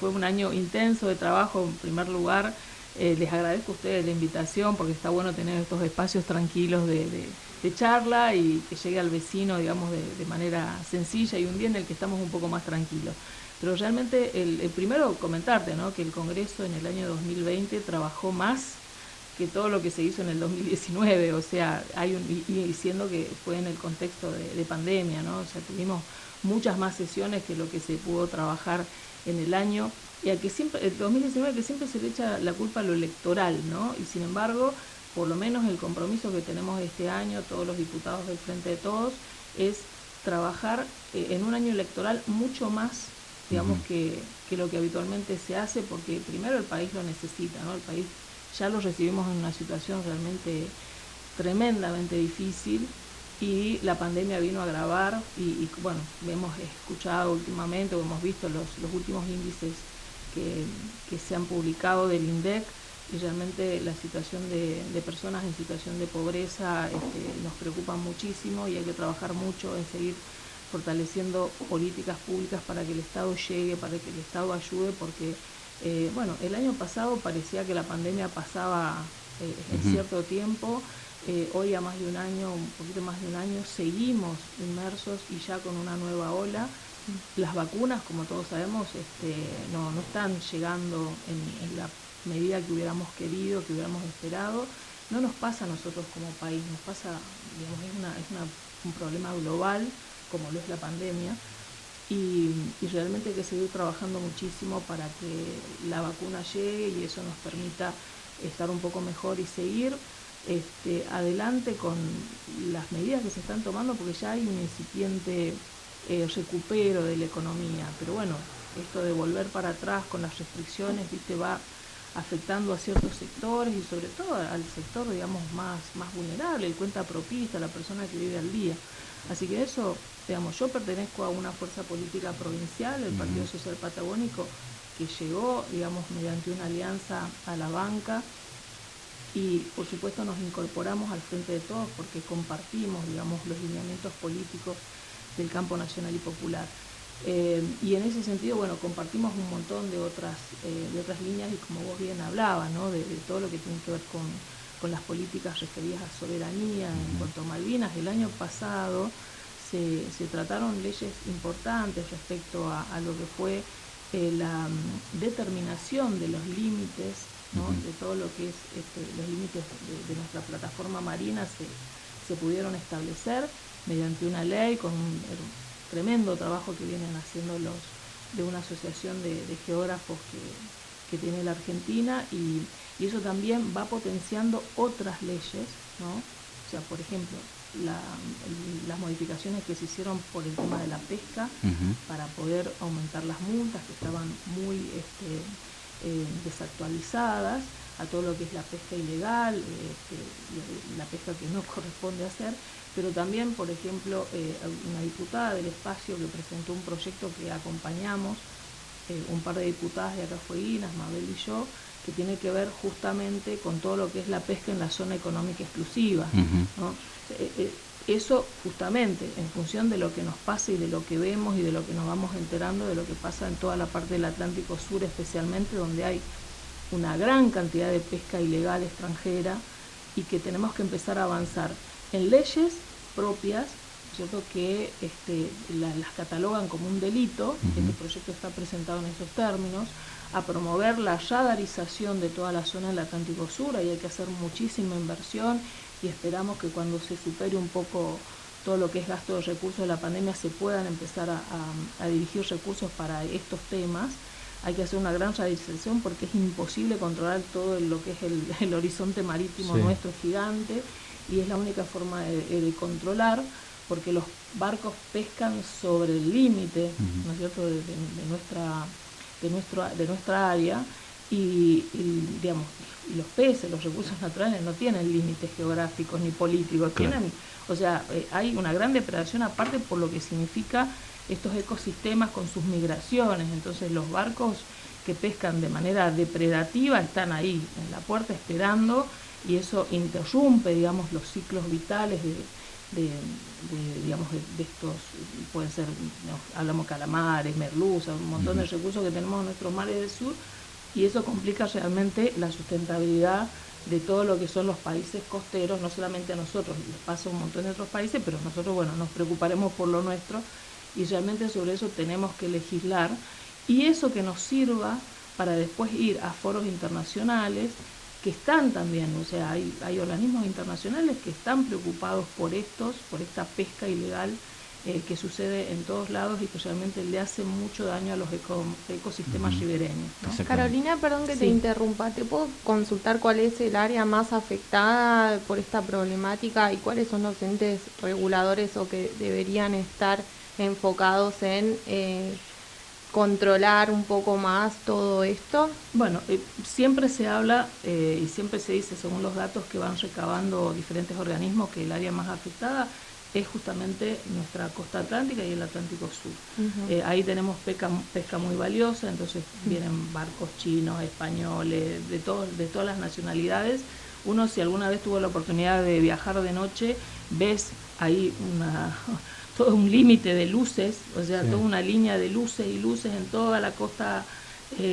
Fue un año intenso de trabajo. En primer lugar, les agradezco a ustedes la invitación, porque está bueno tener estos espacios tranquilos de charla y que llegue al vecino, digamos, de manera sencilla, y un día en el que estamos un poco más tranquilos. Pero realmente, el primero comentarte, ¿no?, que el Congreso en el año 2020 trabajó más que todo lo que se hizo en el 2019, o sea, y siendo que fue en el contexto de pandemia, ¿no? O sea, tuvimos muchas más sesiones que lo que se pudo trabajar en el año, y al que siempre, el 2019, que siempre se le echa la culpa a lo electoral, ¿no? Y sin embargo, por lo menos el compromiso que tenemos este año, todos los diputados del Frente de Todos, es trabajar en un año electoral mucho más, digamos, que lo que habitualmente se hace, porque primero el país lo necesita, ¿no? El país ya lo recibimos en una situación realmente tremendamente difícil, y la pandemia vino a agravar, bueno, hemos escuchado últimamente, o hemos visto los últimos índices que se han publicado del INDEC, y realmente la situación de personas en situación de pobreza nos preocupa muchísimo, y hay que trabajar mucho en seguir fortaleciendo políticas públicas para que el Estado llegue, para que el Estado ayude, porque bueno, el año pasado parecía que la pandemia pasaba en cierto tiempo. Hoy, a más de un año, un poquito más de un año, seguimos inmersos, y ya con una nueva ola. Las vacunas, como todos sabemos, no están llegando en la medida que hubiéramos querido, que hubiéramos esperado. No nos pasa a nosotros como país, nos pasa, digamos, un problema global, como lo es la pandemia, y realmente hay que seguir trabajando muchísimo para que la vacuna llegue y eso nos permita estar un poco mejor y seguir adelante con las medidas que se están tomando, porque ya hay un incipiente recupero de la economía. Pero bueno, esto de volver para atrás con las restricciones, va afectando a ciertos sectores, y sobre todo al sector, digamos, más vulnerable, el cuentapropista, la persona que vive al día. Así que eso, digamos, yo pertenezco a una fuerza política provincial, el Partido Social Patagónico, que llegó, digamos, mediante una alianza a la banca, y por supuesto nos incorporamos al Frente de Todos porque compartimos, digamos, los lineamientos políticos del campo nacional y popular. Y en ese sentido, bueno, compartimos un montón de otras líneas, y como vos bien hablabas, ¿no?, de todo lo que tiene que ver con las políticas referidas a soberanía en cuanto a Malvinas. El año pasado se trataron leyes importantes respecto a lo que fue la determinación de los límites, ¿no?, de todo lo que es los límites de nuestra plataforma marina. Se pudieron establecer mediante una ley, con un tremendo trabajo que vienen haciendo de una asociación de geógrafos que tiene la Argentina, y eso también va potenciando otras leyes, ¿no? O sea, por ejemplo, las modificaciones que se hicieron por el tema de la pesca, para poder aumentar las multas, que estaban muy desactualizadas, a todo lo que es la pesca ilegal, la pesca que no corresponde hacer. Pero también, por ejemplo, una diputada del espacio que presentó un proyecto que acompañamos, un par de diputadas de acá fueguinas, Mabel y yo, que tiene que ver justamente con todo lo que es la pesca en la zona económica exclusiva, ¿no? Eso justamente en función de lo que nos pasa, y de lo que vemos, y de lo que nos vamos enterando de lo que pasa en toda la parte del Atlántico Sur, especialmente, donde hay una gran cantidad de pesca ilegal extranjera, y que tenemos que empezar a avanzar en leyes propias, ¿cierto?, que las catalogan como un delito. Este proyecto está presentado en esos términos, a promover la radarización de toda la zona del Atlántico Sur. Ahí hay que hacer muchísima inversión, y esperamos que cuando se supere un poco todo lo que es gasto de recursos de la pandemia, se puedan empezar a dirigir recursos para estos temas. Hay que hacer una gran radarización, porque es imposible controlar todo lo que es el horizonte marítimo nuestro, gigante, y es la única forma de controlar, porque los barcos pescan sobre el límite, ¿no es cierto?, de nuestra área, y digamos, los peces, los recursos naturales no tienen límites geográficos ni políticos, tienen, o sea, hay una gran depredación aparte, por lo que significa estos ecosistemas con sus migraciones. Entonces los barcos que pescan de manera depredativa están ahí en la puerta esperando, y eso interrumpe, digamos, los ciclos vitales digamos, de estos, pueden ser, hablamos calamares, merluzas, un montón de recursos que tenemos en nuestros mares del sur, y eso complica realmente la sustentabilidad de todo lo que son los países costeros, no solamente a nosotros, les pasa a un montón de otros países, pero nosotros, bueno, nos preocuparemos por lo nuestro, y realmente sobre eso tenemos que legislar, y eso que nos sirva para después ir a foros internacionales que están también, o sea, hay organismos internacionales que están preocupados por esta pesca ilegal que sucede en todos lados y que realmente le hace mucho daño a los ecosistemas ribereños, ¿no? Carolina, perdón que te interrumpa, ¿te puedo consultar cuál es el área más afectada por esta problemática y cuáles son los entes reguladores o que deberían estar enfocados en controlar un poco más todo esto? Bueno, siempre se habla y siempre se dice, según los datos que van recabando diferentes organismos, que el área más afectada es justamente nuestra costa atlántica y el Atlántico Sur. Ahí tenemos pesca muy valiosa, entonces vienen barcos chinos, españoles, de todas las nacionalidades. Uno, si alguna vez tuvo la oportunidad de viajar de noche, ves ahí todo un límite de luces, o sea, toda una línea de luces y luces en toda la costa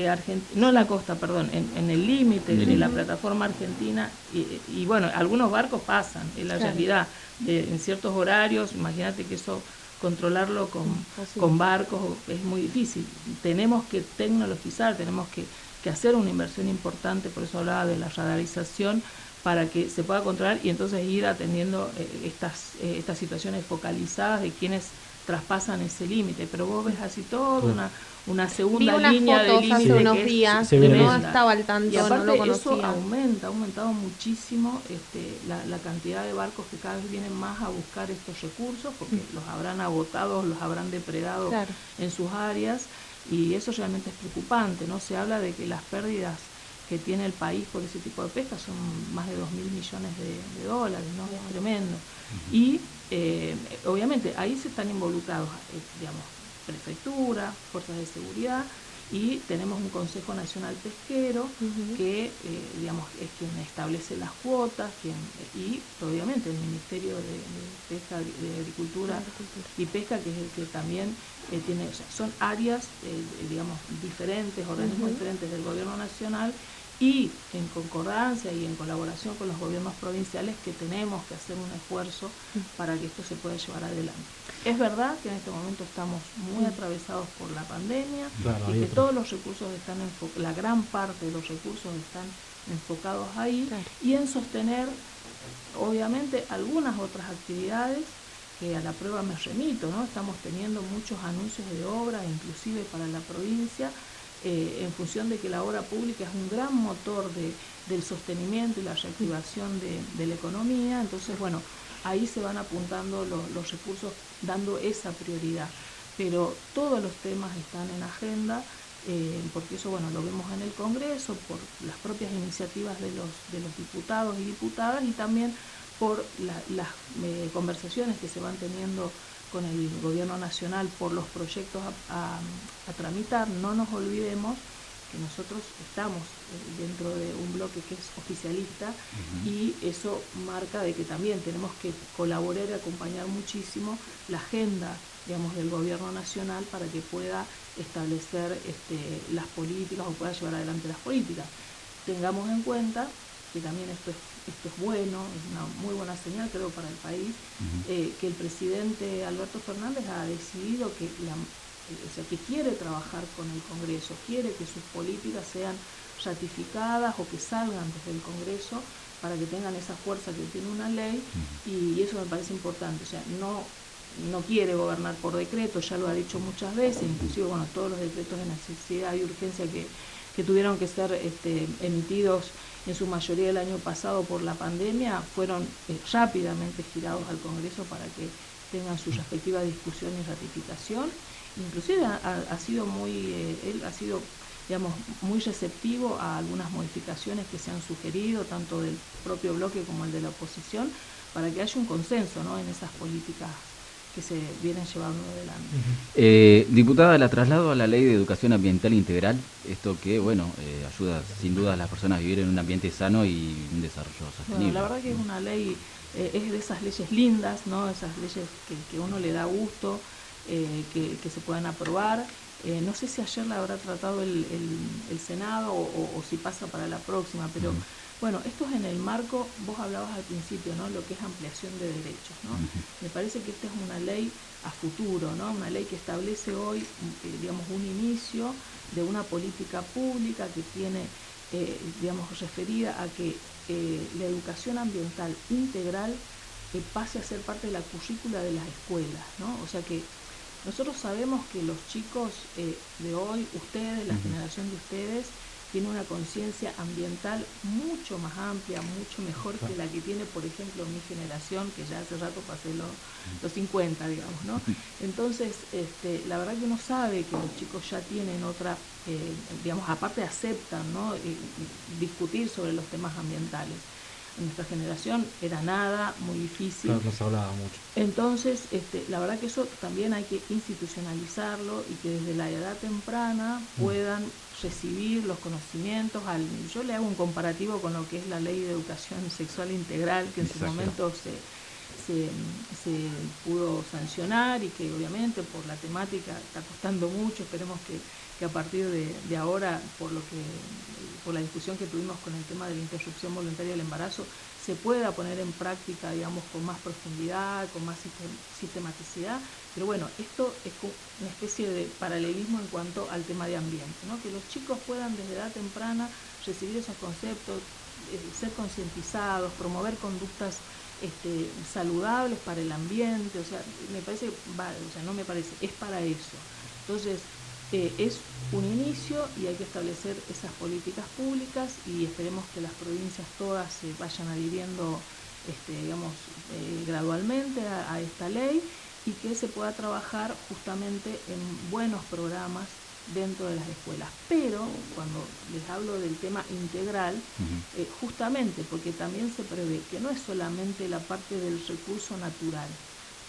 argentina, no la costa, perdón, en el límite de la plataforma argentina, y bueno, algunos barcos pasan, en la realidad, en ciertos horarios, imagínate que eso, controlarlo con barcos es muy difícil. Tenemos que tecnologizar, tenemos que hacer una inversión importante, por eso hablaba de la radarización, para que se pueda controlar y entonces ir atendiendo estas situaciones focalizadas de quienes traspasan ese límite. Pero vos ves así toda una segunda línea de límite hace unos días, no estaba al tanto, y aparte no lo conocía. eso ha aumentado muchísimo la cantidad de barcos que cada vez vienen más a buscar estos recursos, porque los habrán agotado, los habrán depredado en sus áreas, y eso realmente es preocupante, ¿no? Se habla de que las pérdidas que tiene el país por ese tipo de pesca son más de 2.000 millones de dólares, ¿no? Es tremendo. Y obviamente ahí se están involucrados, digamos, prefectura, fuerzas de seguridad, y tenemos un Consejo Nacional Pesquero que, digamos, es quien establece las cuotas, y obviamente el Ministerio de Pesca, de Agricultura y Pesca, que es el que también tiene, o sea, son áreas, digamos, diferentes, organismos diferentes del Gobierno Nacional, y en concordancia y en colaboración con los gobiernos provinciales, que tenemos que hacer un esfuerzo para que esto se pueda llevar adelante. Es verdad que en este momento estamos muy atravesados por la pandemia, y que todos los recursos están la gran parte de los recursos están enfocados ahí, y en sostener obviamente algunas otras actividades que a la prueba me remito, ¿no? Estamos teniendo muchos anuncios de obra, inclusive para la provincia, en función de que la obra pública es un gran motor del sostenimiento y la reactivación de la economía. Entonces, bueno, ahí se van apuntando los recursos, dando esa prioridad. Pero todos los temas están en agenda, porque eso, bueno, lo vemos en el Congreso, por las propias iniciativas de los diputados y diputadas, y también por las conversaciones que se van teniendo con el Gobierno Nacional por los proyectos a tramitar. No nos olvidemos que nosotros estamos dentro de un bloque que es oficialista, y eso marca de que también tenemos que colaborar y acompañar muchísimo la agenda, digamos, del Gobierno Nacional, para que pueda establecer las políticas, o pueda llevar adelante las políticas. Tengamos en cuenta que también esto es bueno, es una muy buena señal, creo, para el país, que el presidente Alberto Fernández ha decidido que que quiere trabajar con el Congreso, quiere que sus políticas sean ratificadas o que salgan desde el Congreso, para que tengan esa fuerza que tiene una ley, y eso me parece importante. O sea, no quiere gobernar por decreto, ya lo ha dicho muchas veces, inclusive, bueno, todos los decretos de necesidad y urgencia que tuvieron que ser emitidos en su mayoría el año pasado por la pandemia, fueron rápidamente girados al Congreso para que tengan su respectiva discusión y ratificación. Inclusive él ha sido, digamos, muy receptivo a algunas modificaciones que se han sugerido, tanto del propio bloque como el de la oposición, para que haya un consenso, ¿no?, en esas políticas que se vienen llevando adelante. Diputada, la traslado a la Ley de Educación Ambiental Integral, esto que, bueno, ayuda sin duda a las personas a vivir en un ambiente sano y un desarrollo sostenible. Bueno, la verdad que es una ley, es de esas leyes lindas, ¿no? Esas leyes que uno le da gusto, que se puedan aprobar. No sé si ayer la habrá tratado el Senado o si pasa para la próxima, pero bueno, esto es en el marco, vos hablabas al principio, ¿no? Lo que es ampliación de derechos, ¿no? Me parece que esta es una ley a futuro, ¿no? Una ley que establece hoy, digamos, un inicio de una política pública que tiene, digamos, referida a que la educación ambiental integral pase a ser parte de la currícula de las escuelas, ¿no? O sea que nosotros sabemos que los chicos de hoy, ustedes, la generación de ustedes, tiene una conciencia ambiental mucho más amplia, mucho mejor que la que tiene, por ejemplo, mi generación, que ya hace rato pasé los 50, digamos, ¿no? Entonces, la verdad que uno sabe que los chicos ya tienen otra, digamos, aparte aceptan, ¿no? Discutir sobre los temas ambientales. En nuestra generación era nada, muy difícil. Claro, no se hablaba mucho. Entonces, la verdad que eso también hay que institucionalizarlo y que desde la edad temprana puedan recibir los conocimientos. Yo le hago un comparativo con lo que es la Ley de Educación Sexual Integral, que en su momento se pudo sancionar y que obviamente por la temática está costando mucho. Esperemos que a partir de ahora, por la discusión que tuvimos con el tema de la interrupción voluntaria del embarazo, se pueda poner en práctica, digamos, con más profundidad, con más sistematicidad. Pero bueno, esto es una especie de paralelismo en cuanto al tema de ambiente, ¿no? Que los chicos puedan desde edad temprana recibir esos conceptos, ser concientizados, promover conductas saludables para el ambiente. O sea, me parece, no me parece, es para eso. Entonces, es un inicio y hay que establecer esas políticas públicas y esperemos que las provincias todas se vayan adhiriendo, digamos, gradualmente a esta ley y que se pueda trabajar justamente en buenos programas dentro de las escuelas. Pero cuando les hablo del tema integral, justamente porque también se prevé que no es solamente la parte del recurso natural,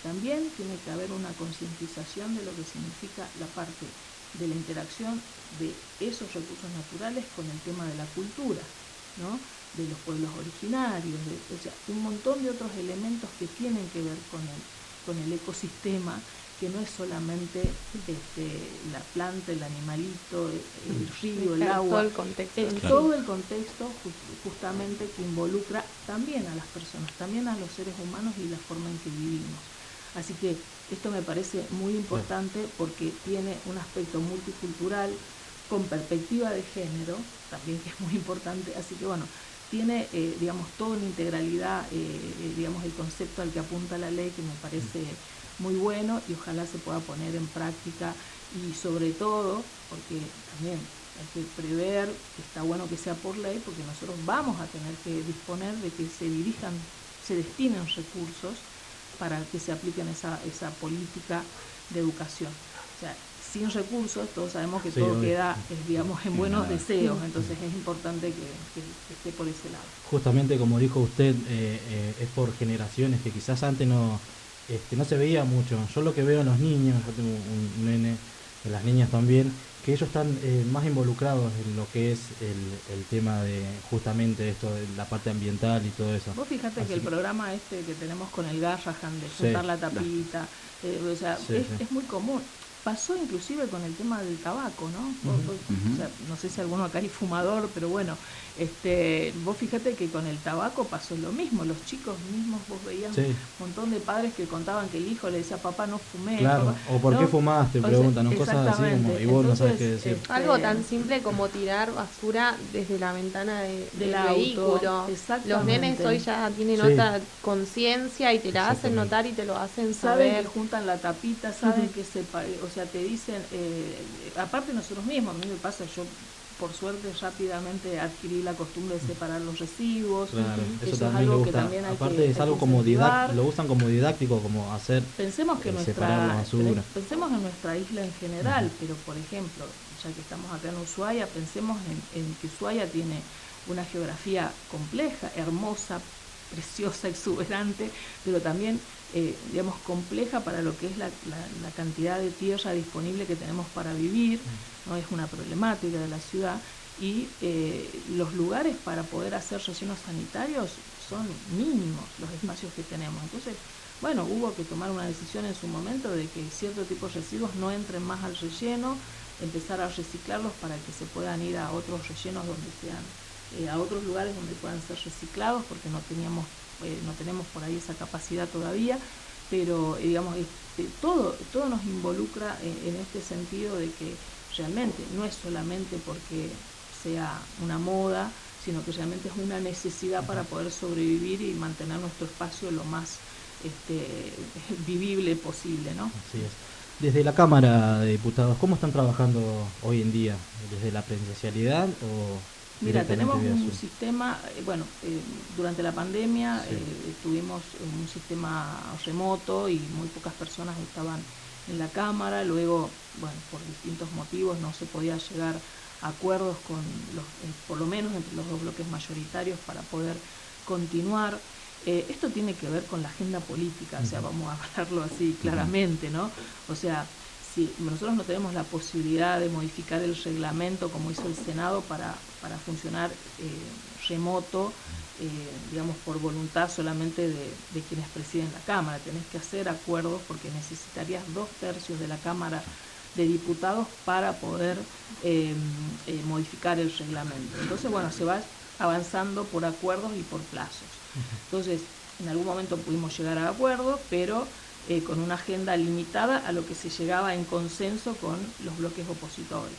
también tiene que haber una concientización de lo que significa la parte de la interacción de esos recursos naturales con el tema de la cultura, ¿no? De los pueblos originarios, o sea, un montón de otros elementos que tienen que ver con el ecosistema, que no es solamente la planta, el animalito, el río, el agua, todo el contexto justamente que involucra también a las personas, también a los seres humanos y la forma en que vivimos. Así que esto me parece muy importante porque tiene un aspecto multicultural con perspectiva de género, también que es muy importante. Así que bueno, tiene, digamos, toda una integralidad, digamos, el concepto al que apunta la ley, que me parece muy bueno y ojalá se pueda poner en práctica y sobre todo, porque también hay que prever, está bueno que sea por ley, porque nosotros vamos a tener que disponer de que se destinen recursos para que se apliquen esa política de educación. O sea, sin recursos, todos sabemos que todo queda, digamos, en buenos deseos, entonces es importante que esté por ese lado. Justamente como dijo usted, es por generaciones que quizás antes no se veía mucho. Yo lo que veo en los niños, yo tengo un nene, en las niñas también, que ellos están más involucrados en lo que es el tema de justamente esto, de la parte ambiental y todo eso. Vos fijate que el programa que tenemos con el Garrahan de juntar la tapita, o sea, es muy común. Pasó inclusive con el tema del tabaco, ¿no? O sea, no sé si alguno acá es fumador, pero bueno, vos fíjate que con el tabaco pasó lo mismo. Los chicos mismos, vos veías un montón de padres que contaban que el hijo le decía, papá, no fumé. Claro, papá, o ¿por qué fumaste? Preguntan, cosas así como, y vos no sabes qué decir. Algo tan simple como tirar basura desde la ventana del vehículo. Los nenes hoy ya tienen otra conciencia y te la hacen notar y te lo hacen saber. Saben que juntan la tapita, saben que o sea, te dicen, aparte nosotros mismos, a mí me pasa, yo por suerte rápidamente adquirí la costumbre de separar los residuos. Claro, eso también es algo que también hay aparte que es algo como lo usan como didáctico, como hacer pensemos que separar la basura. Pensemos en nuestra isla en general, pero por ejemplo, ya que estamos acá en Ushuaia, pensemos en que Ushuaia tiene una geografía compleja, hermosa, preciosa, exuberante, pero también, digamos, compleja para lo que es la cantidad de tierra disponible que tenemos para vivir, ¿no? Es una problemática de la ciudad, y los lugares para poder hacer rellenos sanitarios son mínimos, los espacios que tenemos. Entonces, bueno, hubo que tomar una decisión en su momento de que cierto tipo de residuos no entren más al relleno, empezar a reciclarlos para que se puedan ir a otros rellenos donde sean, a otros lugares donde puedan ser reciclados, porque no tenemos por ahí esa capacidad todavía, pero digamos, todo nos involucra en este sentido de que realmente no es solamente porque sea una moda, sino que realmente es una necesidad para poder sobrevivir y mantener nuestro espacio lo más vivible posible, ¿no? Así es. Desde la Cámara de Diputados, ¿cómo están trabajando hoy en día? ¿Desde la presencialidad o...? Mira, tenemos un sistema, durante la pandemia tuvimos un sistema remoto y muy pocas personas estaban en la Cámara. Luego, bueno, por distintos motivos no se podía llegar a acuerdos con por lo menos entre los dos bloques mayoritarios para poder continuar. Esto tiene que ver con la agenda política, o sea, vamos a hablarlo así claramente, ¿no? O sea, si nosotros no tenemos la posibilidad de modificar el reglamento como hizo el Senado para funcionar remoto, digamos, por voluntad solamente de quienes presiden la Cámara. Tenés que hacer acuerdos porque necesitarías 2/3 de la Cámara de Diputados para poder modificar el reglamento. Entonces, bueno, se va avanzando por acuerdos y por plazos. Entonces, en algún momento pudimos llegar a acuerdos, pero con una agenda limitada a lo que se llegaba en consenso con los bloques opositores.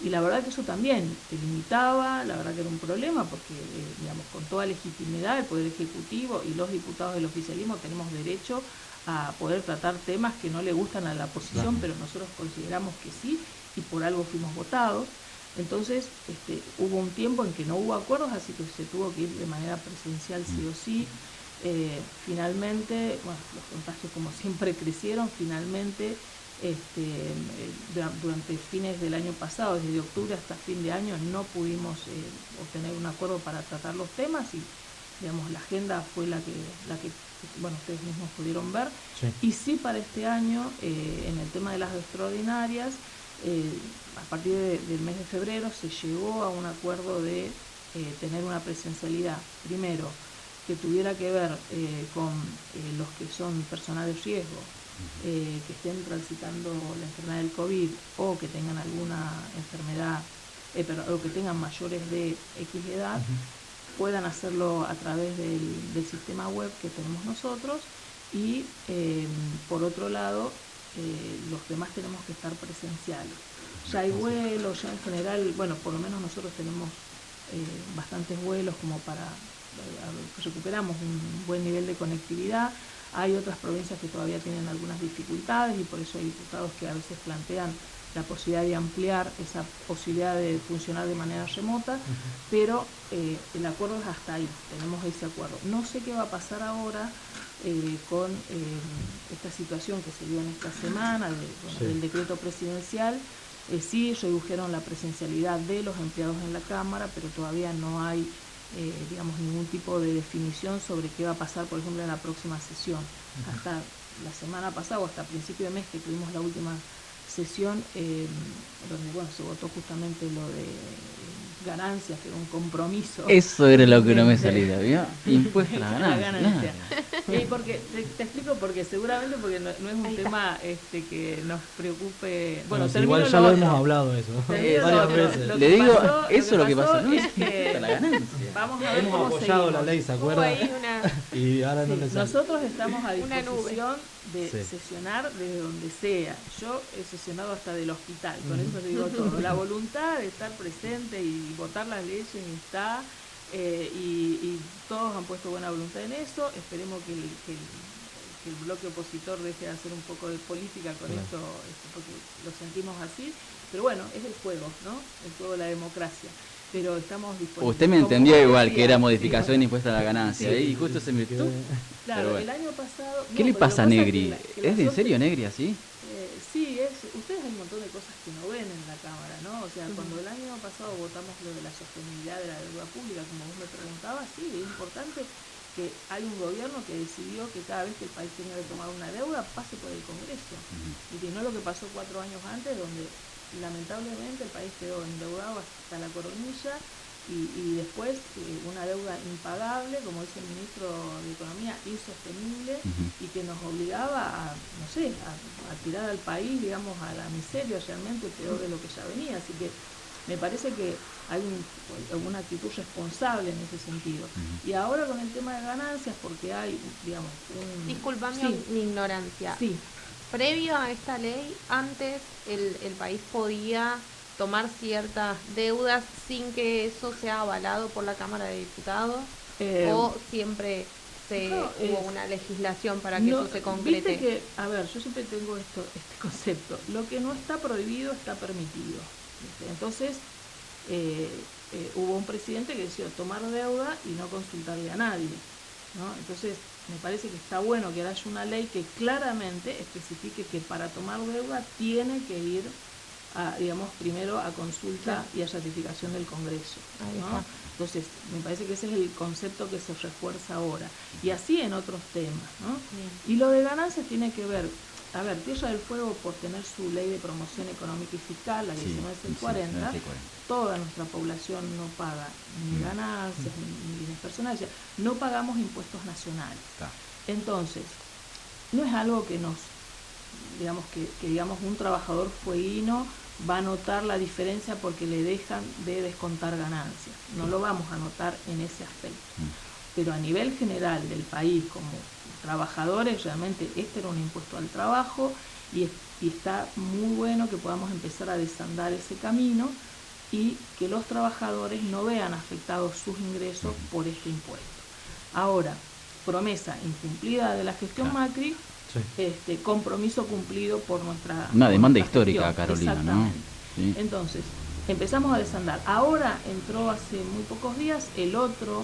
Y la verdad que eso también te limitaba, la verdad que era un problema, porque digamos, con toda legitimidad el Poder Ejecutivo y los diputados del oficialismo tenemos derecho a poder tratar temas que no le gustan a la oposición, pero nosotros consideramos que sí, y por algo fuimos votados. Entonces hubo un tiempo en que no hubo acuerdos, así que se tuvo que ir de manera presencial sí o sí. Finalmente, bueno, los contagios como siempre crecieron, finalmente durante fines del año pasado, desde octubre hasta fin de año, no pudimos obtener un acuerdo para tratar los temas y digamos la agenda fue la que bueno, ustedes mismos pudieron ver. Sí. Y sí, para este año, en el tema de las extraordinarias, a partir del mes de febrero se llegó a un acuerdo de tener una presencialidad, primero, que tuviera que ver con los que son personal de riesgo, que estén transitando la enfermedad del COVID o que tengan alguna enfermedad, o que tengan mayores de X edad, puedan hacerlo a través del sistema web que tenemos nosotros y por otro lado los demás tenemos que estar presenciales. Ya hay vuelos, ya en general, bueno, por lo menos nosotros tenemos bastantes vuelos como para recuperamos un buen nivel de conectividad. Hay otras provincias que todavía tienen algunas dificultades y por eso hay diputados que a veces plantean la posibilidad de ampliar esa posibilidad de funcionar de manera remota, pero el acuerdo es hasta ahí, tenemos ese acuerdo. No sé qué va a pasar ahora con esta situación que se dio en esta semana del decreto presidencial. Sí redujeron la presencialidad de los empleados en la Cámara, pero todavía no hay digamos, ningún tipo de definición sobre qué va a pasar, por ejemplo, en la próxima sesión. Hasta la semana pasada o hasta principio de mes que tuvimos la última sesión, donde bueno, se votó justamente lo de ganancias, que era un compromiso. Eso era lo que no me salía, ¿vio? Impuesto a la ganancia. Porque, te explico porque seguramente porque no es un tema que nos preocupe. Bueno, igual ya lo hemos hablado eso varias veces. Le digo, eso es lo que pasa, ¿no? Es que la ganancia. Vamos a ver hemos cómo apoyado seguimos. la ley, ¿se acuerdan? Y ahora no les sale. Nosotros estamos a disposición de sesionar desde donde sea. Yo he sesionado hasta del hospital, con eso te digo todo. La voluntad de estar presente y votar las leyes está, y todos han puesto buena voluntad en eso. Esperemos que el bloque opositor deje de hacer un poco de política con esto, porque lo sentimos así. Pero bueno, es el juego, ¿no? El juego de la democracia. Pero estamos disponibles. Usted me entendió igual que era modificación de impuesto a la ganancia, y justo se invirtió. Claro, bueno. El año pasado... ¿Qué le pasa a Negri? ¿Es en serio Negri así? Sí, ustedes hay un montón de cosas que no ven en la Cámara, ¿no? O sea, cuando el año pasado votamos lo de la sostenibilidad de la deuda pública, como vos me preguntabas, sí, es importante que hay un gobierno que decidió que cada vez que el país tenga que tomar una deuda pase por el Congreso, y que no lo que pasó 4 años antes, donde lamentablemente el país quedó endeudado hasta la coronilla, y después una deuda impagable, como dice el ministro de Economía, insostenible, y que nos obligaba a, no sé, a tirar al país, digamos, a la miseria realmente peor de lo que ya venía. Así que me parece que hay una actitud responsable en ese sentido. Y ahora con el tema de ganancias, porque hay, digamos, Disculpame mi ignorancia. Sí. Previo a esta ley, antes el país podía tomar ciertas deudas sin que eso sea avalado por la Cámara de Diputados, o siempre hubo una legislación para que eso se concrete. Viste que, a ver, yo siempre tengo este concepto: lo que no está prohibido está permitido. ¿Viste? Entonces hubo un presidente que decidió tomar deuda y no consultarle a nadie, ¿no? Entonces me parece que está bueno que haya una ley que claramente especifique que para tomar deuda tiene que ir digamos, primero a consulta y a ratificación del Congreso, ¿no? Entonces, me parece que ese es el concepto que se refuerza ahora. Y así en otros temas, ¿no? Y lo de ganancias tiene que ver, a ver, Tierra del Fuego, por tener su ley de promoción económica y fiscal, la 1940, toda nuestra población no paga ni ganancias, ni bienes personales, no pagamos impuestos nacionales. Entonces, no es algo que nos, digamos, que digamos un trabajador fueguino va a notar la diferencia porque le dejan de descontar ganancias. No lo vamos a notar en ese aspecto. Pero a nivel general del país, como trabajadores, realmente este era un impuesto al trabajo, y está muy bueno que podamos empezar a desandar ese camino y que los trabajadores no vean afectados sus ingresos por este impuesto. Ahora, promesa incumplida de la gestión Macri, compromiso cumplido por nuestra... Una demanda gestión histórica, Carolina, ¿no? Sí. Entonces, empezamos a desandar. Ahora entró hace muy pocos días el otro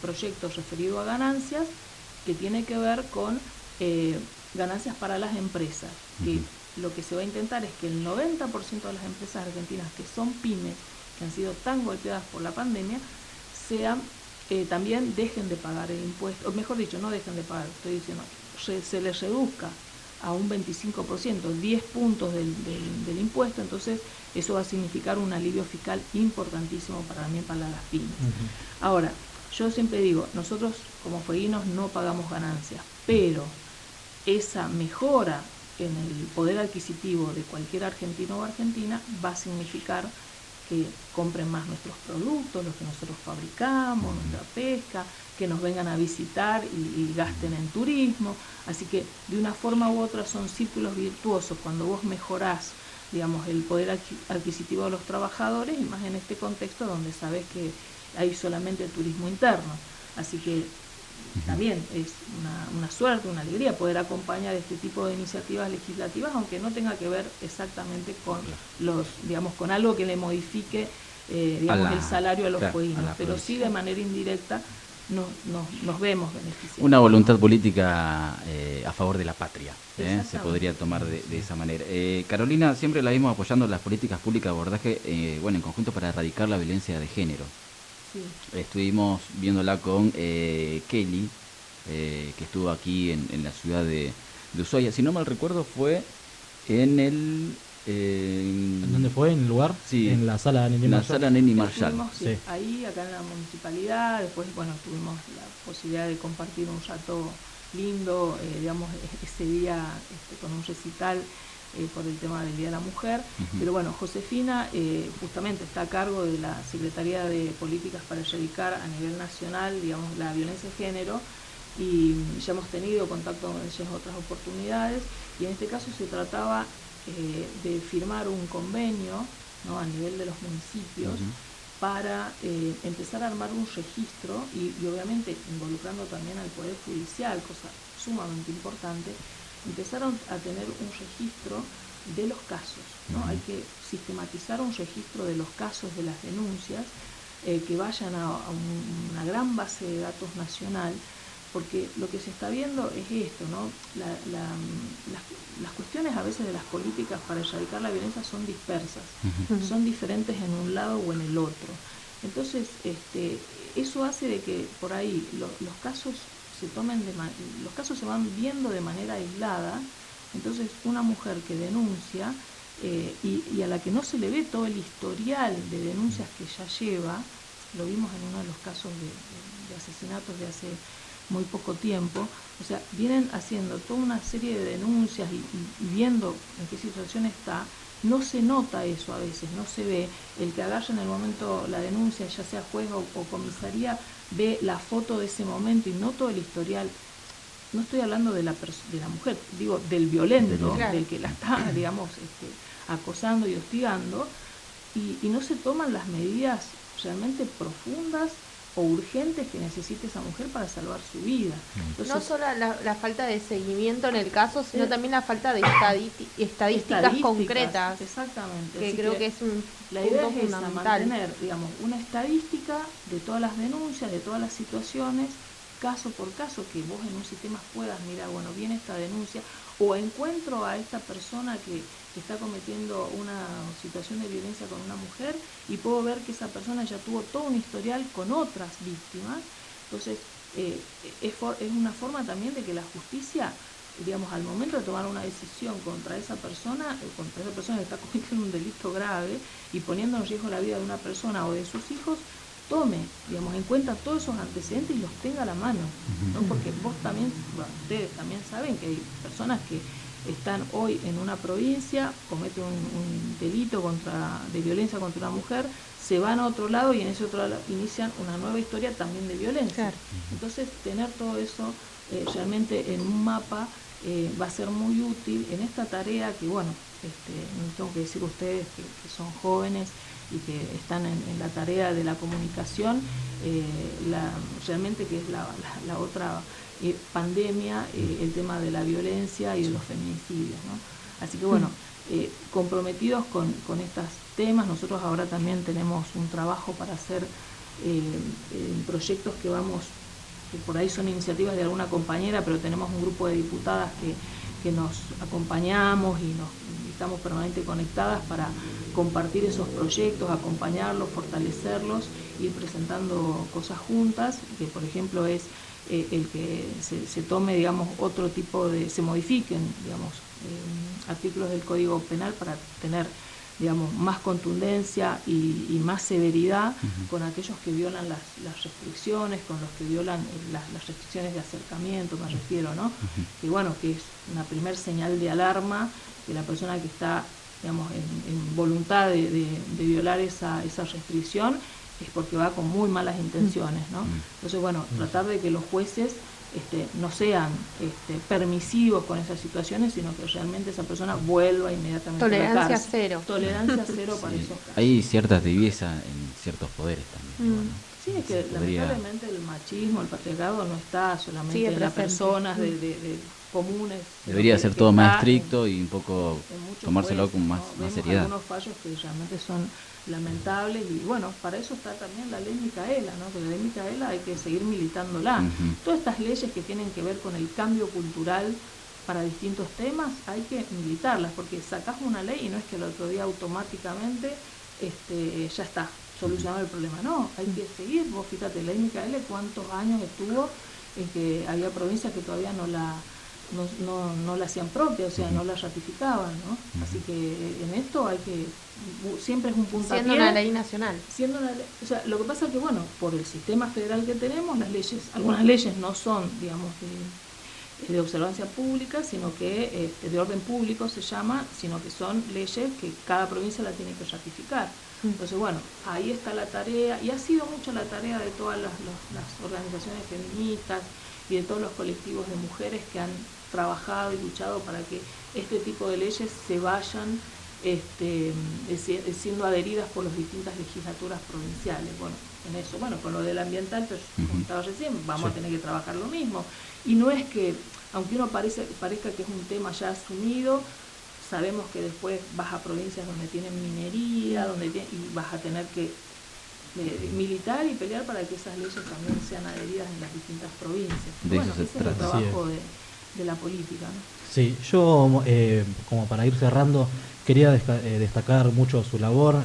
proyecto referido a ganancias, que tiene que ver con ganancias para las empresas, que lo que se va a intentar es que el 90% de las empresas argentinas que son pymes, que han sido tan golpeadas por la pandemia, también dejen de pagar el impuesto, o mejor dicho, no dejen de pagar, estoy diciendo, se les reduzca a un 25%, 10 puntos del impuesto. Entonces eso va a significar un alivio fiscal importantísimo también para las pymes. Ahora, yo siempre digo, nosotros como fueguinos no pagamos ganancias, pero esa mejora en el poder adquisitivo de cualquier argentino o argentina va a significar que compren más nuestros productos, los que nosotros fabricamos, nuestra pesca, que nos vengan a visitar y gasten en turismo. Así que de una forma u otra son círculos virtuosos cuando vos mejorás, digamos, el poder adquisitivo de los trabajadores, y más en este contexto donde sabés que hay solamente el turismo interno. Así que también es una suerte, una alegría poder acompañar este tipo de iniciativas legislativas, aunque no tenga que ver exactamente con digamos, con algo que le modifique digamos, el salario a los fueguinos, pero sí de manera indirecta nos vemos beneficiados. Una voluntad política a favor de la patria, se podría tomar de esa manera. Carolina, siempre la vimos apoyando las políticas públicas de abordaje, bueno, en conjunto para erradicar la violencia de género. Sí. Estuvimos viéndola con Kelly, que estuvo aquí en la ciudad de Ushuaia. Si no mal recuerdo, fue en el... ¿En dónde fue? ¿En el lugar? Sí. En la sala Neni Marshall. La sala Neni Marshall. Sí. Ahí, acá en la municipalidad. Después, bueno, tuvimos la posibilidad de compartir un rato lindo, digamos, ese día con un recital por el tema del Día de la Mujer. Pero bueno, Josefina justamente está a cargo de la Secretaría de Políticas para erradicar a nivel nacional, digamos, la violencia de género, y ya hemos tenido contacto con ella en otras oportunidades, y en este caso se trataba de firmar un convenio, ¿no?, a nivel de los municipios para empezar a armar un registro y obviamente involucrando también al Poder Judicial, cosa sumamente importante, empezaron a tener un registro de los casos, ¿no? Hay que sistematizar un registro de los casos, de las denuncias, que vayan a una gran base de datos nacional, porque lo que se está viendo es esto, ¿no? Las cuestiones a veces de las políticas para erradicar la violencia son dispersas, son diferentes en un lado o en el otro. Entonces, eso hace de que por ahí los casos los casos se van viendo de manera aislada. Entonces, una mujer que denuncia y a la que no se le ve todo el historial de denuncias que ya lleva, lo vimos en uno de los casos de asesinatos de hace muy poco tiempo, o sea, vienen haciendo toda una serie de denuncias y viendo en qué situación está. No se nota eso a veces, no se ve. El que agarra en el momento la denuncia, ya sea juez o comisaría, ve la foto de ese momento y no todo el historial. No estoy hablando de la mujer, digo del violento, claro, del que la está, digamos, acosando y hostigando, y no se toman las medidas realmente profundas o urgentes que necesite esa mujer para salvar su vida. Entonces, no solo la falta de seguimiento en el caso, sino también la falta de estadísticas concretas. Exactamente. Que Así creo que es la idea punto es esa, fundamental. mantener, digamos, una estadística de todas las denuncias, de todas las situaciones, caso por caso, que vos en un sistema puedas mirar, bueno, viene esta denuncia, o encuentro a esta persona que está cometiendo una situación de violencia con una mujer y puedo ver que esa persona ya tuvo todo un historial con otras víctimas. Entonces, es una forma también de que la justicia, digamos, al momento de tomar una decisión contra esa persona que está cometiendo un delito grave y poniendo en riesgo la vida de una persona o de sus hijos, tome, digamos, en cuenta todos esos antecedentes y los tenga a la mano, ¿no? Porque vos también, bueno, ustedes también saben que hay personas que están hoy en una provincia, cometen un delito de violencia contra una mujer, se van a otro lado y en ese otro lado inician una nueva historia también de violencia. Claro. Entonces, tener todo eso realmente en un mapa va a ser muy útil en esta tarea que, bueno, no tengo que decir a ustedes que son jóvenes y que están en la tarea de la comunicación, realmente que es la otra pandemia, el tema de la violencia y de los feminicidios, ¿no? Así que bueno, comprometidos con estos temas. Nosotros ahora también tenemos un trabajo para hacer proyectos que por ahí son iniciativas de alguna compañera, pero tenemos un grupo de diputadas que nos acompañamos y estamos permanentemente conectadas para compartir esos proyectos, acompañarlos, fortalecerlos, ir presentando cosas juntas, que por ejemplo es el que se tome, digamos, otro tipo se modifiquen, digamos, artículos del Código Penal para tener, digamos, más contundencia y más severidad con aquellos que violan las restricciones, con los que violan las restricciones de acercamiento, me refiero, ¿no? Que bueno, que es una primer señal de alarma que la persona que está, digamos, en voluntad de violar esa restricción es porque va con muy malas intenciones, ¿no? Entonces, bueno, tratar de que los jueces no sean permisivos con esas situaciones, sino que realmente esa persona vuelva inmediatamente a la cárcel. Cero. Tolerancia cero para esos casos. Hay cierta tibieza en ciertos poderes también. Bueno, sí, es que lamentablemente el machismo, el patriarcado no está solamente en las personas de comunes. Debería ser todo más estricto y un poco tomárselo con más seriedad. Algunos fallos que realmente son lamentables y bueno, para eso está también la ley Micaela, ¿no? Porque la ley Micaela hay que seguir militándola. Todas estas leyes que tienen que ver con el cambio cultural para distintos temas hay que militarlas, porque sacás una ley y no es que el otro día automáticamente ya está solucionado el problema, no, hay que seguir. Vos fíjate, la ley Micaela cuántos años estuvo en que había provincias que todavía no la hacían propia, o sea, no la ratificaban, ¿no? Así que en esto hay que, siempre es un puntapié. Siendo una ley nacional. O sea, lo que pasa es que, bueno, por el sistema federal que tenemos, algunas leyes no son, digamos, de observancia pública, sino que de orden público se llama, sino que son leyes que cada provincia la tiene que ratificar. Entonces, bueno, ahí está la tarea, y ha sido mucho la tarea de todas las organizaciones feministas y de todos los colectivos de mujeres que han trabajado y luchado para que este tipo de leyes se vayan siendo adheridas por las distintas legislaturas provinciales. Bueno, en eso, bueno, con lo del ambiental, pero como estaba recién, vamos a tener que trabajar lo mismo. Y no es que, aunque uno parezca que es un tema ya asumido, sabemos que después vas a provincias donde tienen minería, y vas a tener que militar y pelear para que esas leyes también sean adheridas en las distintas provincias. Bueno, ese es el trabajo de la política, ¿no? Sí, yo como para ir cerrando, quería destacar mucho su labor.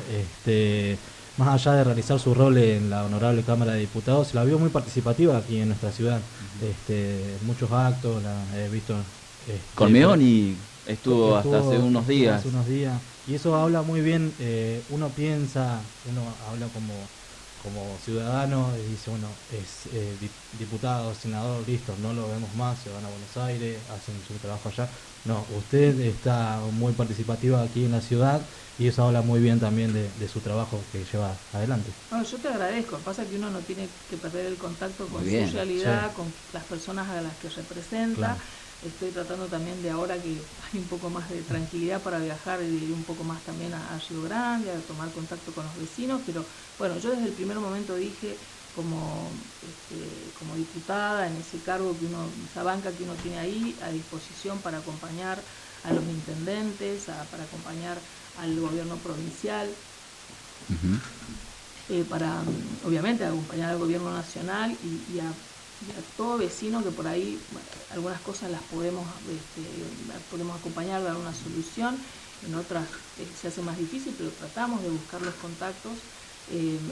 más allá de realizar su rol en la Honorable Cámara de Diputados, la vio muy participativa aquí en nuestra ciudad. Muchos actos, la he visto. Con Meoni estuvo hasta hace unos días. Y eso habla muy bien, uno habla como ciudadano y dice, bueno, es diputado, senador, listo, no lo vemos más, se van a Buenos Aires, hacen su trabajo allá. No, usted está muy participativa aquí en la ciudad y eso habla muy bien también de su trabajo que lleva adelante. No, yo te agradezco, pasa que uno no tiene que perder el contacto con su realidad, con las personas a las que representa. Claro. Estoy tratando también de, ahora que hay un poco más de tranquilidad para viajar, de ir un poco más también a Río Grande, a tomar contacto con los vecinos, pero bueno, yo desde el primer momento dije, como diputada, en ese cargo que uno, esa banca que uno tiene ahí, a disposición para acompañar a los intendentes, para acompañar al gobierno provincial, para obviamente acompañar al gobierno nacional y a todo vecino que por ahí, bueno, algunas cosas las podemos acompañar, dar una solución, en otras se hace más difícil, pero tratamos de buscar los contactos.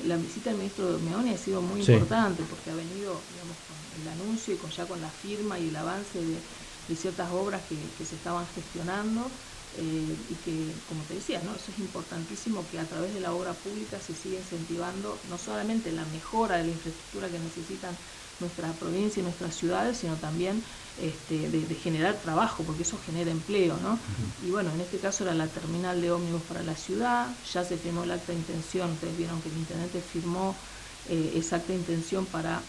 La visita del ministro Meoni ha sido muy importante porque ha venido, digamos, con el anuncio y con la firma y el avance de ciertas obras que se estaban gestionando, y que, como te decía, ¿no? Eso es importantísimo, que a través de la obra pública se siga incentivando no solamente la mejora de la infraestructura que necesitan nuestra provincia y nuestras ciudades, sino también de generar trabajo, porque eso genera empleo, ¿no? Y bueno, en este caso era la terminal de ómnibus para la ciudad, ya se firmó el acta de intención, ustedes vieron que el intendente firmó esa acta de intención para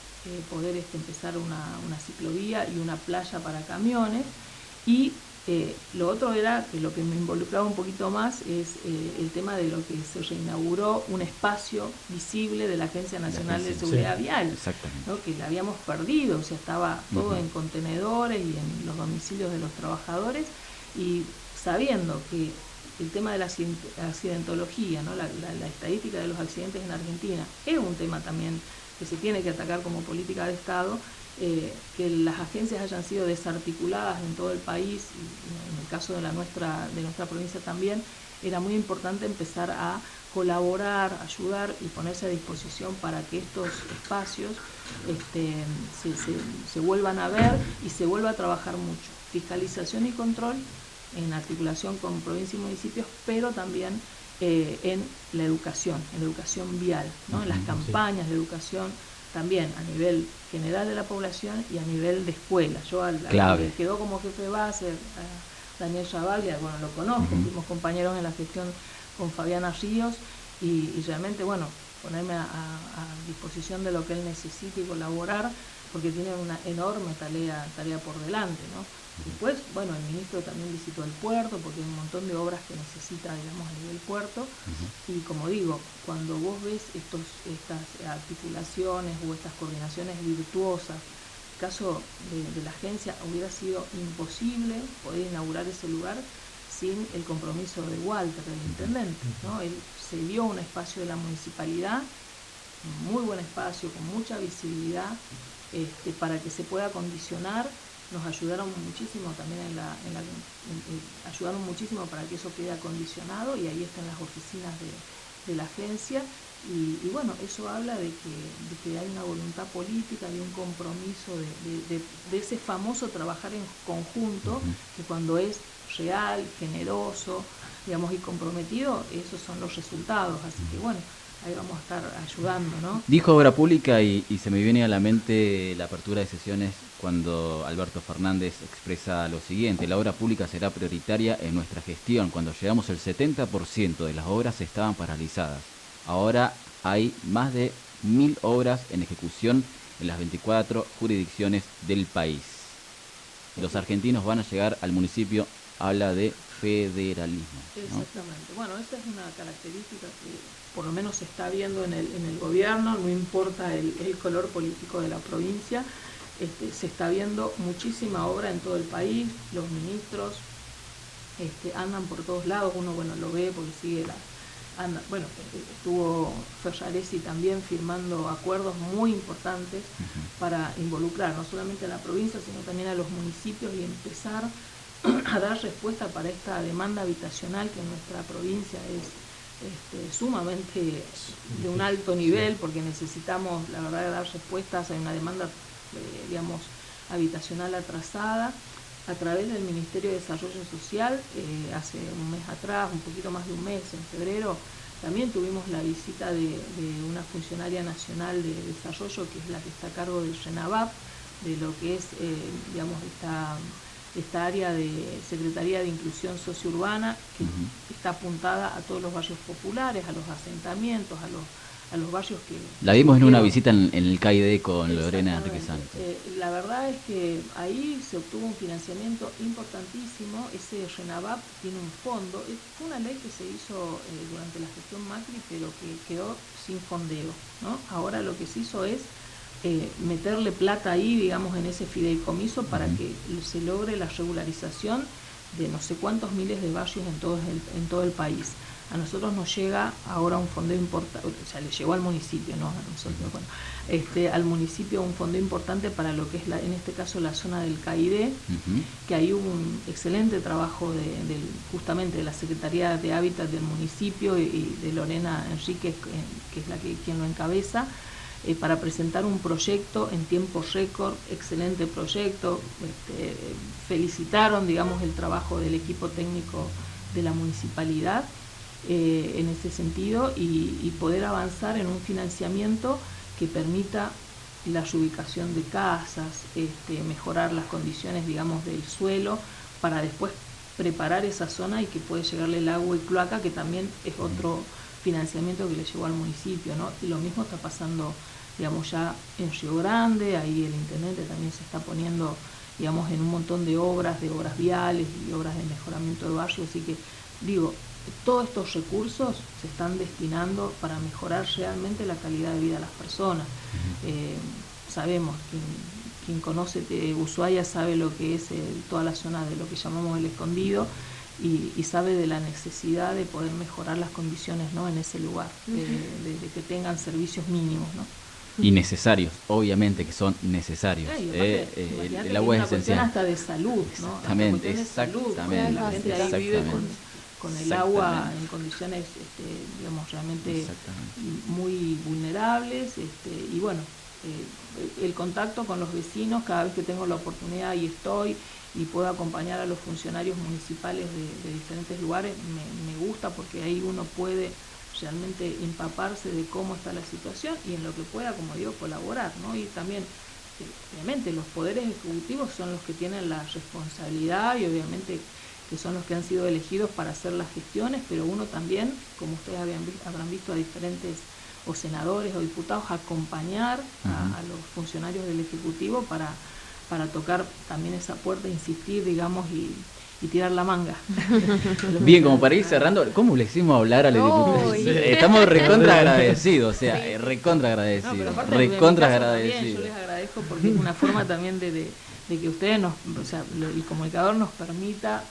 poder empezar una ciclovía y una playa para camiones, y lo otro era, que lo que me involucraba un poquito más, es el tema de lo que se reinauguró un espacio visible de la Agencia Nacional de Seguridad Vial, ¿no? Que la habíamos perdido, o sea, estaba todo en contenedores y en los domicilios de los trabajadores, y sabiendo que el tema de la accidentología, ¿no? la estadística de los accidentes en Argentina es un tema también que se tiene que atacar como política de Estado. Que las agencias hayan sido desarticuladas en todo el país, y en el caso de nuestra provincia también, era muy importante empezar a colaborar, ayudar y ponerse a disposición para que estos espacios se vuelvan a ver y se vuelva a trabajar mucho. Fiscalización y control en articulación con provincia y municipios, pero también en la educación vial, ¿no? En las campañas de educación, también a nivel general de la población y a nivel de escuela. Yo al que quedó como jefe de base, a Daniel Chavaglia, bueno, lo conozco, fuimos compañeros en la gestión con Fabiana Ríos, y realmente, bueno, ponerme a disposición de lo que él necesite y colaborar, porque tiene una enorme tarea por delante, ¿no? Después, bueno, el ministro también visitó el puerto, porque hay un montón de obras que necesita, digamos, a nivel puerto, y como digo, cuando vos ves estas articulaciones o estas coordinaciones virtuosas, el caso de la agencia, hubiera sido imposible poder inaugurar ese lugar sin el compromiso de Walter, el intendente, ¿no? Él se dio un espacio de la municipalidad, un muy buen espacio, con mucha visibilidad, para que se pueda condicionar. Nos ayudaron muchísimo también ayudaron muchísimo para que eso quede acondicionado, y ahí están las oficinas de la agencia, y bueno, eso habla de que hay una voluntad política, de un compromiso de ese famoso trabajar en conjunto, que cuando es real, generoso, digamos, y comprometido, esos son los resultados. Así que bueno, ahí vamos a estar ayudando, ¿no? Dijo obra pública y se me viene a la mente la apertura de sesiones cuando Alberto Fernández expresa lo siguiente: la obra pública será prioritaria en nuestra gestión. Cuando llegamos el 70% de las obras estaban paralizadas. Ahora hay más de 1000 obras en ejecución en las 24 jurisdicciones del país. Los argentinos van a llegar al municipio, habla de federalismo, ¿no? Exactamente. Bueno, esa es una característica que por lo menos se está viendo en el gobierno, no importa el color político de la provincia, se está viendo muchísima obra en todo el país. Los ministros andan por todos lados, uno, bueno, lo ve porque sigue estuvo Ferraresi también firmando acuerdos muy importantes para involucrar no solamente a la provincia, sino también a los municipios, y empezar a dar respuesta para esta demanda habitacional que en nuestra provincia sumamente de un alto nivel, porque necesitamos, la verdad, dar respuestas. Hay una demanda, digamos, habitacional atrasada. A través del Ministerio de Desarrollo Social, hace un mes atrás, un poquito más de un mes, en febrero, también tuvimos la visita de una funcionaria nacional de desarrollo, que es la que está a cargo del RENAVAP, de lo que es, digamos, esta área de Secretaría de Inclusión Sociourbana, que está apuntada a todos los barrios populares, a los asentamientos, a los barrios que... La vimos en una visita en el CAID con Lorena Enrique Santos. La verdad es que ahí se obtuvo un financiamiento importantísimo. Ese RENAVAP tiene un fondo, fue una ley que se hizo durante la gestión Macri, pero que quedó sin fondeo, ¿no? Ahora lo que se hizo es meterle plata ahí, digamos, en ese fideicomiso para que se logre la regularización de no sé cuántos miles de barrios en todo el país. A nosotros nos llega ahora un fondo importante, o sea, le llegó al municipio, no a nosotros, bueno, al municipio un fondo importante para lo que es, en este caso, la zona del CAID, que ahí hubo un excelente trabajo justamente de la Secretaría de Hábitat del municipio y de Lorena Enríquez, que es quien lo encabeza, para presentar un proyecto en tiempo récord, excelente proyecto. Felicitaron, digamos, el trabajo del equipo técnico de la municipalidad en ese sentido, y poder avanzar en un financiamiento que permita la reubicación de casas, mejorar las condiciones, digamos, del suelo, para después preparar esa zona y que puede llegarle el agua y cloaca, que también es otro financiamiento que le llegó al municipio, ¿no? Y lo mismo está pasando, digamos, ya en Río Grande. Ahí el intendente también se está poniendo, digamos, en un montón de obras viales y obras de mejoramiento de barrio. Así que, digo, todos estos recursos se están destinando para mejorar realmente la calidad de vida de las personas. Sabemos, quien conoce Ushuaia sabe lo que es toda la zona de lo que llamamos el Escondido, y sabe de la necesidad de poder mejorar las condiciones, ¿no?, en ese lugar, de que tengan servicios mínimos, ¿no? Y necesarios, obviamente que son necesarios. El agua es esencial. Hasta de salud, ¿no? Exactamente, exactamente. La gente ahí vive con el agua en condiciones, digamos, realmente muy vulnerables, y bueno, el contacto con los vecinos, cada vez que tengo la oportunidad y estoy y puedo acompañar a los funcionarios municipales de diferentes lugares, me gusta, porque ahí uno puede realmente empaparse de cómo está la situación y en lo que pueda, como digo, colaborar, ¿no? Y también, obviamente, los poderes ejecutivos son los que tienen la responsabilidad, y obviamente que son los que han sido elegidos para hacer las gestiones, pero uno también, como ustedes habrán visto a diferentes o senadores o diputados, acompañar a los funcionarios del Ejecutivo para tocar también esa puerta, insistir, digamos, y tirar la manga. Bien, como para ir cerrando, ¿cómo le hicimos hablar a los diputados? Estamos recontra agradecidos, o sea, recontra agradecidos, recontra agradecidos. Yo les agradezco, porque es una forma también de que ustedes o sea, el comunicador nos permita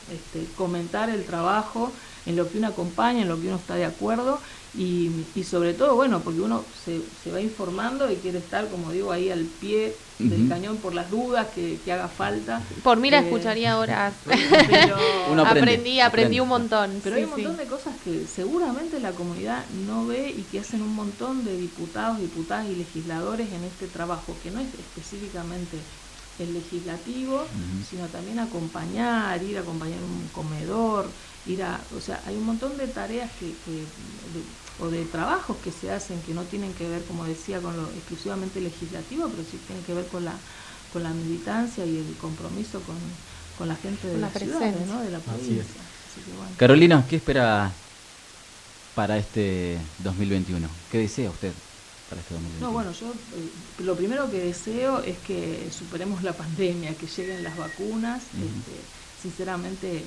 comentar el trabajo, en lo que uno acompaña, en lo que uno está de acuerdo, y sobre todo, bueno, porque uno se va informando y quiere estar, como digo, ahí al pie del cañón por las dudas que haga falta. Por mí la escucharía horas. Pero uno aprendí un montón. Pero hay un montón de cosas que seguramente la comunidad no ve, y que hacen un montón de diputados, diputadas y legisladores en este trabajo, que no es específicamente el legislativo, sino también ir a acompañar un comedor, o sea, hay un montón de tareas o de trabajos que se hacen, que no tienen que ver, como decía, con lo exclusivamente legislativo, pero sí tienen que ver con la militancia y el compromiso con la gente de la ciudad, ¿no?, de la provincia. Así que, bueno. Carolina, ¿qué espera para este 2021? ¿Qué desea usted para este 2021? No, bueno, yo lo primero que deseo es que superemos la pandemia, que lleguen las vacunas. Sinceramente,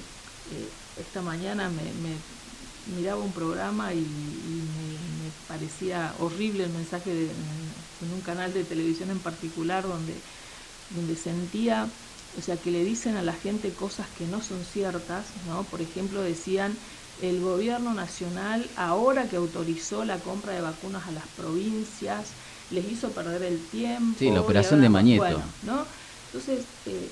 esta mañana me miraba un programa y me parecía horrible el mensaje en un canal de televisión en particular, donde sentía, o sea, que le dicen a la gente cosas que no son ciertas, ¿no? Por ejemplo, decían: el gobierno nacional, ahora que autorizó la compra de vacunas a las provincias, les hizo perder el tiempo. Sí, la operación de Mañeto. Bueno, ¿no? Entonces,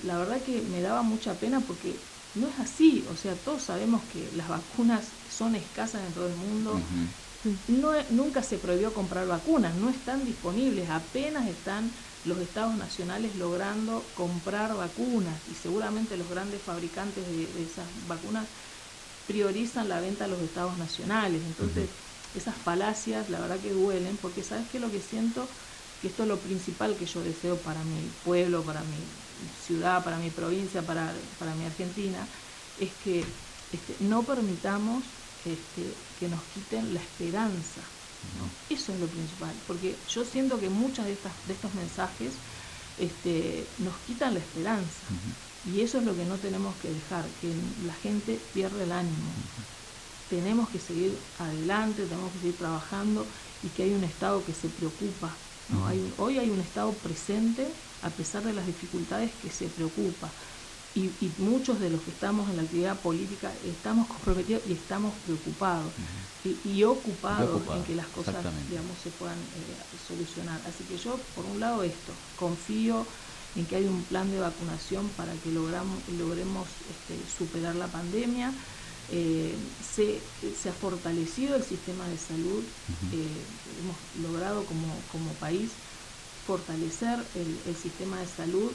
la verdad que me daba mucha pena, porque no es así, o sea, todos sabemos que las vacunas son escasas en todo el mundo. Nunca se prohibió comprar vacunas, no están disponibles, apenas están los estados nacionales logrando comprar vacunas, y seguramente los grandes fabricantes de esas vacunas priorizan la venta a los estados nacionales. Entonces, esas falacias la verdad que duelen, porque ¿sabes qué? Lo que siento, que esto es lo principal que yo deseo para mi pueblo, para mi ciudad, para mi provincia, para mi Argentina, es que no permitamos que nos quiten la esperanza, ¿no? Eso es lo principal, porque yo siento que muchos de estos mensajes nos quitan la esperanza, y eso es lo que no tenemos que dejar, que la gente pierda el ánimo. Tenemos que seguir adelante, tenemos que seguir trabajando, y que hay un Estado que se preocupa, ¿no? Hoy hay un Estado presente, a pesar de las dificultades, que se preocupa. Y muchos de los que estamos en la actividad política estamos comprometidos y estamos preocupados y ocupados en que las cosas, digamos, se puedan solucionar. Así que yo, por un lado, confío en que hay un plan de vacunación para que logremos superar la pandemia. Se ha fortalecido el sistema de salud, hemos logrado como país fortalecer el sistema de salud,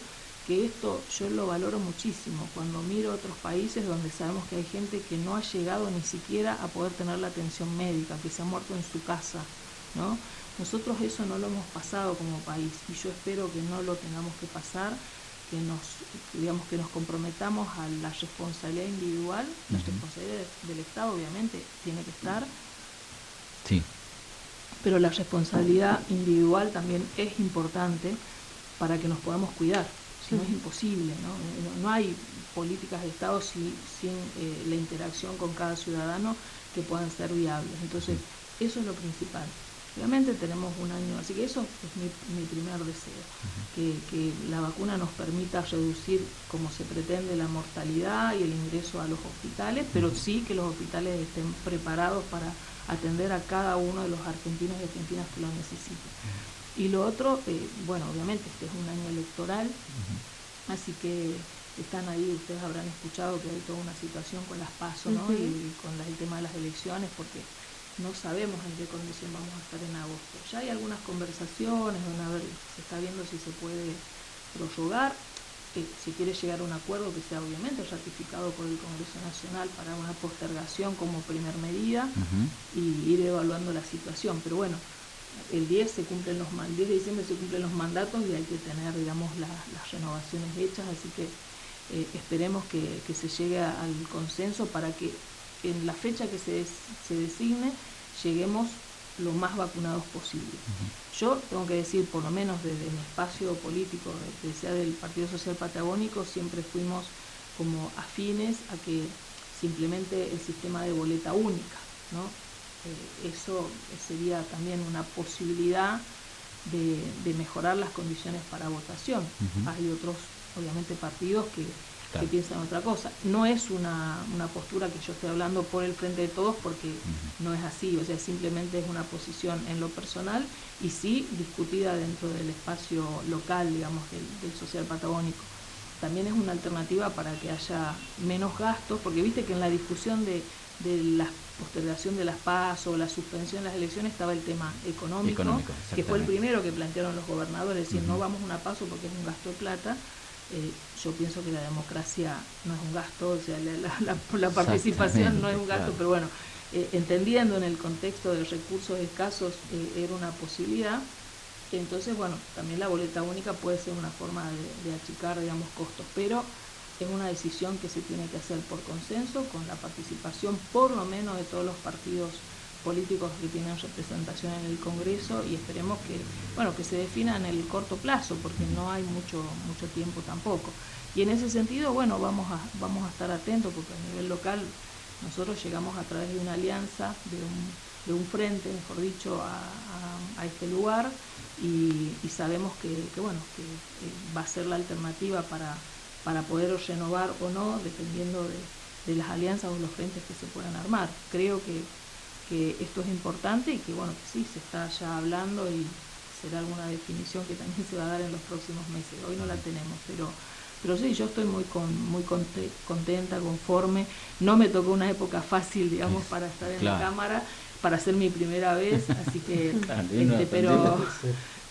que esto yo lo valoro muchísimo cuando miro otros países donde sabemos que hay gente que no ha llegado ni siquiera a poder tener la atención médica, que se ha muerto en su casa, ¿no? Nosotros eso no lo hemos pasado como país, y yo espero que no lo tengamos que pasar, que nos comprometamos a la responsabilidad individual. La responsabilidad del Estado obviamente tiene que estar, sí, pero la responsabilidad individual también es importante para que nos podamos cuidar. Si no, es imposible, ¿no? No hay políticas de Estado sin la interacción con cada ciudadano que puedan ser viables. Entonces, eso es lo principal. Obviamente tenemos un año, así que eso es mi primer deseo, que la vacuna nos permita reducir, como se pretende, la mortalidad y el ingreso a los hospitales, pero sí que los hospitales estén preparados para atender a cada uno de los argentinos y argentinas que lo necesiten. Y lo otro, bueno, obviamente este es un año electoral, así que están ahí, ustedes habrán escuchado que hay toda una situación con las PASO, ¿no? Y con el tema de las elecciones, porque no sabemos en qué condición vamos a estar en agosto. Ya hay algunas conversaciones, se está viendo si se puede prorrogar, si quiere llegar a un acuerdo que sea obviamente ratificado por el Congreso Nacional para una postergación como primer medida, y ir evaluando la situación. Pero bueno, el 10 de diciembre se cumplen los mandatos y hay que tener, digamos, las renovaciones hechas, así que esperemos que se llegue al consenso para que en la fecha que se designe lleguemos lo más vacunados posible. Yo tengo que decir, por lo menos desde mi espacio político, que sea del Partido Social Patagónico, siempre fuimos como afines a que se implemente el sistema de boleta única, ¿no? Eso sería también una posibilidad de mejorar las condiciones para votación. Hay otros, obviamente, partidos que piensan otra cosa. No es una postura que yo esté hablando por el Frente de Todos, porque no es así, o sea, simplemente es una posición en lo personal y sí discutida dentro del espacio local, digamos, del social patagónico. También es una alternativa para que haya menos gastos, porque viste que en la discusión de la postergación de las PASO o la suspensión de las elecciones estaba el tema económico, que fue el primero que plantearon los gobernadores, es decir, no vamos a una PASO porque es un gasto de plata. Yo pienso que la democracia no es un gasto, o sea, la participación no es un gasto, pero bueno, entendiendo en el contexto de recursos escasos, era una posibilidad. Entonces, bueno, también la boleta única puede ser una forma de achicar, digamos, costos, pero es una decisión que se tiene que hacer por consenso, con la participación por lo menos de todos los partidos políticos que tienen representación en el Congreso, y esperemos que se defina en el corto plazo, porque no hay mucho tiempo tampoco. Y en ese sentido, bueno, vamos a estar atentos, porque a nivel local nosotros llegamos a través de una alianza, de un frente, mejor dicho, a este lugar, y sabemos que va a ser la alternativa para poder renovar o no, dependiendo de las alianzas o los frentes que se puedan armar. Creo que esto es importante y que sí se está ya hablando, y será alguna definición que también se va a dar en los próximos meses. Hoy no la tenemos, Pero sí, yo estoy muy contenta, conforme. No me tocó una época fácil, digamos, para estar en la cámara, para ser mi primera vez, así que,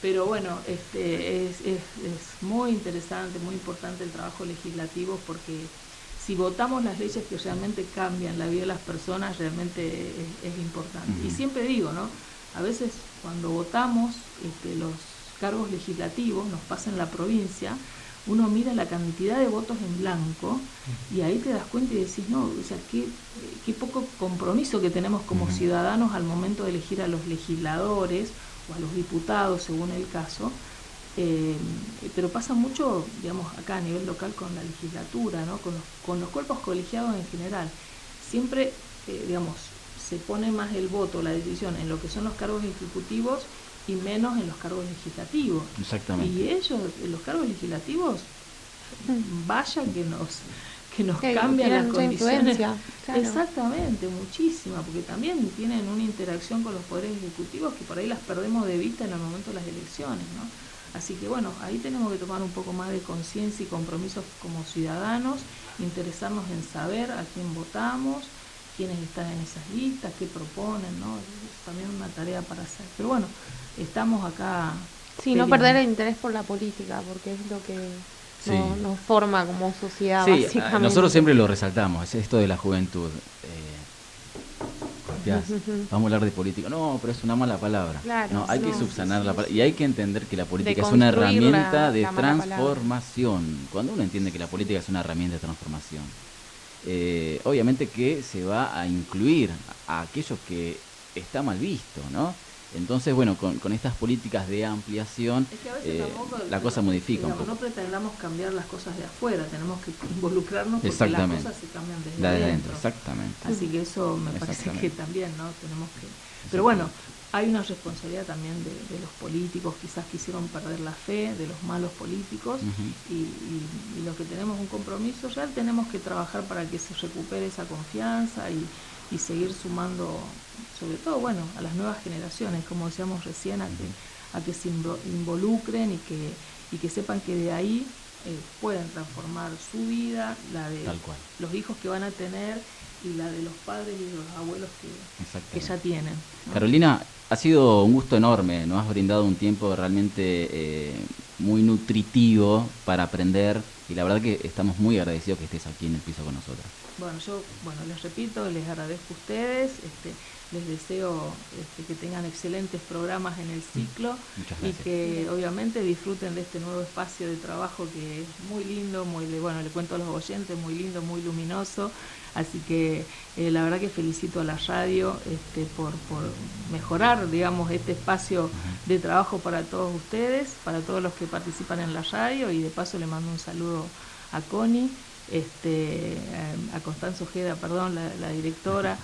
pero bueno, es muy interesante, muy importante el trabajo legislativo, porque si votamos las leyes que realmente cambian la vida de las personas, realmente es importante. Y siempre digo, ¿no? A veces cuando votamos los cargos legislativos, nos pasa en la provincia, uno mira la cantidad de votos en blanco y ahí te das cuenta y decís, no, o sea, qué poco compromiso que tenemos como ciudadanos al momento de elegir a los legisladores o a los diputados, según el caso. Pero pasa mucho, digamos, acá a nivel local con la legislatura, ¿no? Con los cuerpos colegiados en general. Siempre, digamos, se pone más el voto, la decisión en lo que son los cargos ejecutivos y menos en los cargos legislativos. Exactamente. Y ellos, los cargos legislativos, vaya que nos cambian las condiciones. Claro. Exactamente, muchísima, porque también tienen una interacción con los poderes ejecutivos que por ahí las perdemos de vista en el momento de las elecciones, ¿no? Así que bueno, ahí tenemos que tomar un poco más de conciencia y compromisos como ciudadanos, interesarnos en saber a quién votamos, quiénes están en esas listas, qué proponen, ¿no? Es también una tarea para hacer. Pero bueno, estamos acá. Sí, no perder el interés por la política, porque es lo que nos forma como sociedad, básicamente. Nosotros siempre lo resaltamos, es esto de la juventud. Vamos a hablar de política. No, pero es una mala palabra. Claro, no, hay que subsanar la palabra. Y hay que entender que la política es una herramienta de transformación. Cuando uno entiende que la política es una herramienta de transformación, obviamente que se va a incluir a aquellos que está mal visto, ¿no? Entonces, bueno, con estas políticas de ampliación, es que a veces la cosa modifica un poco. No pretendamos cambiar las cosas de afuera, tenemos que involucrarnos porque las cosas se cambian desde adentro. Exactamente. Así que eso me parece que también, ¿no? Tenemos que... Pero bueno, hay una responsabilidad también de los políticos, quizás quisieron perder la fe, de los malos políticos, y los que tenemos un compromiso real tenemos que trabajar para que se recupere esa confianza y seguir sumando, sobre todo, bueno, a las nuevas generaciones, como decíamos recién, a que se involucren y que sepan que de ahí pueden transformar su vida, la de los hijos que van a tener y la de los padres y los abuelos que ya tienen, ¿no? Carolina, ha sido un gusto enorme, nos has brindado un tiempo realmente muy nutritivo para aprender, y la verdad que estamos muy agradecidos que estés aquí en el piso con nosotros. Bueno, yo les repito, les agradezco a ustedes, les deseo que tengan excelentes programas en el ciclo y que obviamente disfruten de este nuevo espacio de trabajo que es muy lindo, bueno, le cuento a los oyentes, muy lindo, muy luminoso, así que la verdad que felicito a la radio por mejorar, digamos, este espacio de trabajo para todos ustedes, para todos los que participan en la radio, y de paso le mando un saludo a Connie, a Constanza Ojeda, perdón, la directora.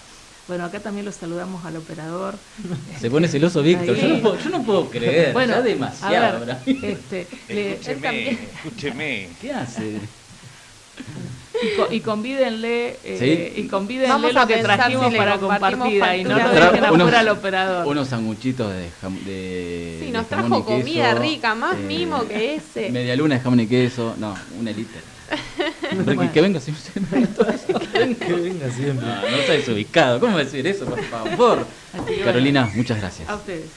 Bueno, acá también los saludamos al operador. Se pone celoso Víctor, yo no puedo creer, bueno, ya demasiado. Escúcheme. ¿Qué hace? Y convídenle, lo que trajimos para compartir y no lo dejen afuera al operador. Unos sanguchitos de sí, nos trajo comida rica, más mimo que ese. Media luna de jamón y queso, no, una elite. Bueno. Que venga siempre. Que venga siempre. No está desubicado. ¿Cómo va a decir eso, por favor? Carolina, muchas gracias. A ustedes.